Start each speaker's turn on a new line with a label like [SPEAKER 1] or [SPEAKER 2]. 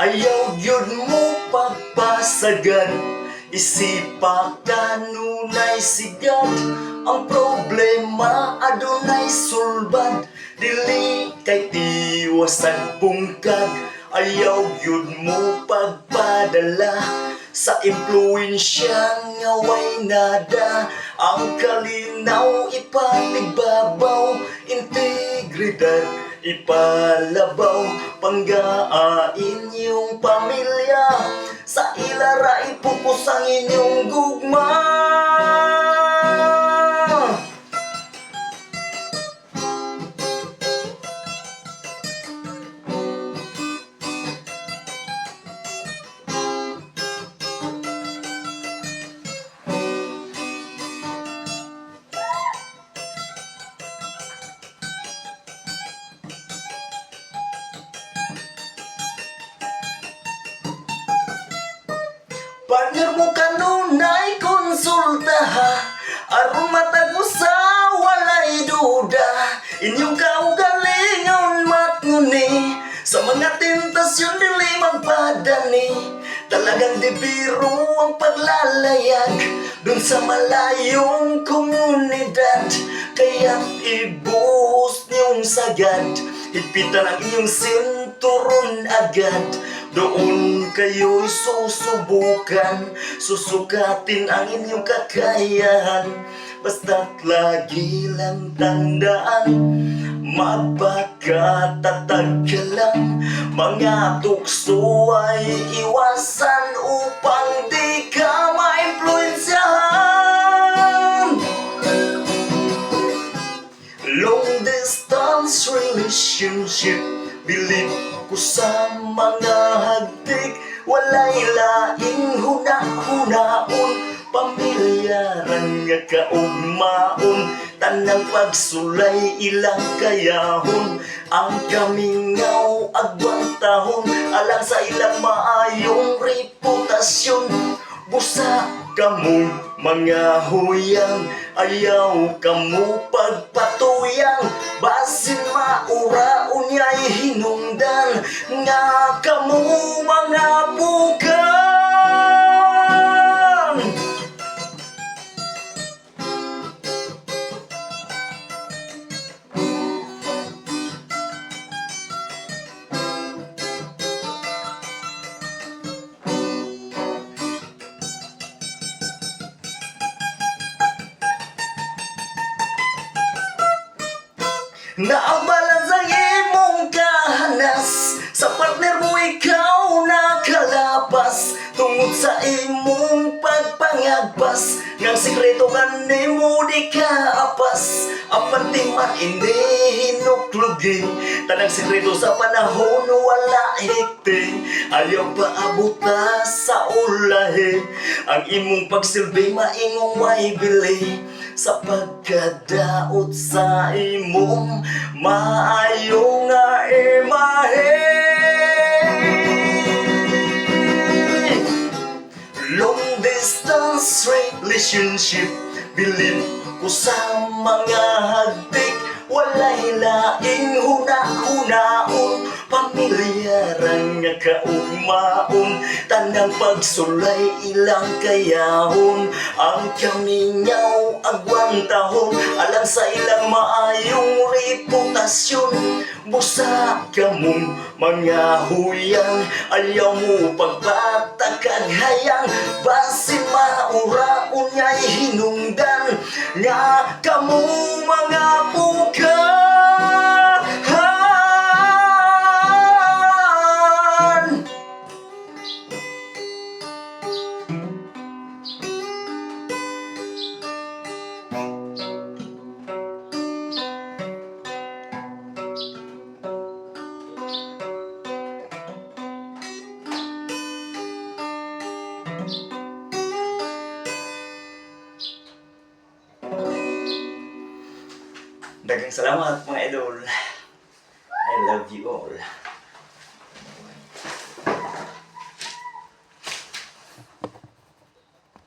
[SPEAKER 1] Ayaw gyud mo pagpasagad, isipa kanunay sigad. Ang problema adunay sulbad, dili kay tiwasan bungkag. Ayaw gyud mo pagpadala sa impluensya nga way nada. Ang kalinaw ipatigbabaw, integridad ipalabaw. Panggaan yung pamilya, sa ilara ipupos ang inyong gugma. Partner mo kanunay konsultaha, aron matagusa walay duda. Inyong kaugalingon matnguni, sa mga tentasyon dili magpadani. Talagang di biro ang paglalayag dun sa malayong komunidad. Kaya't ibuhos niyong sagad, higpitan ang inyong sinturon agad. Doon kayo'y susubukan, susukatin ang inyong kakayahan. Basta't lagi lang tandaan, magpakatatag ka lang. Mga tukso ay iwasan upang di ka maimpluensyahan. Long distance relationship, believe ko sa mga hagtik. Walay laing huna-hunaon, pamilyaran nga kaugmaon. Tanang pagsulay ilang kayahon, ang kamingaw agwantahon. Alang sa ilang maayong reputasyon, busa kamong mga huyang. Ayaw kamo pagpatuyang, basin maura unyay hinungdan. Nga kamo mga bukan. Naabalan sa imong kahanas, sa partner mo ikaw nakalapas. Tungod sa imong pagpangagpas, ngang sikreto kanimo di ka apas. Apan timan hindi hinuklugi, tanang sikreto sa panahon wala higting. Ayaw pa abuta sa ulahi, ang imong pagsilbi maingong way bili. Sa pagkadaot sa imong maayo nga imahe. Long distance relationship, believe ko sa mga hagtik. Walay laing huna-hunaon, pamilyaran nga kaugmaon. Tanang pagsulay ilang kayahon, ang kamingaw agwantahon. Alang sa ilang maayong reputasyon, busa kamong mga huyang. Ayaw mo pagpatakaghayang, basin maura unyay hinungdan. Nga kamo mga bukan. Daghang salamat mga idol. I love you all.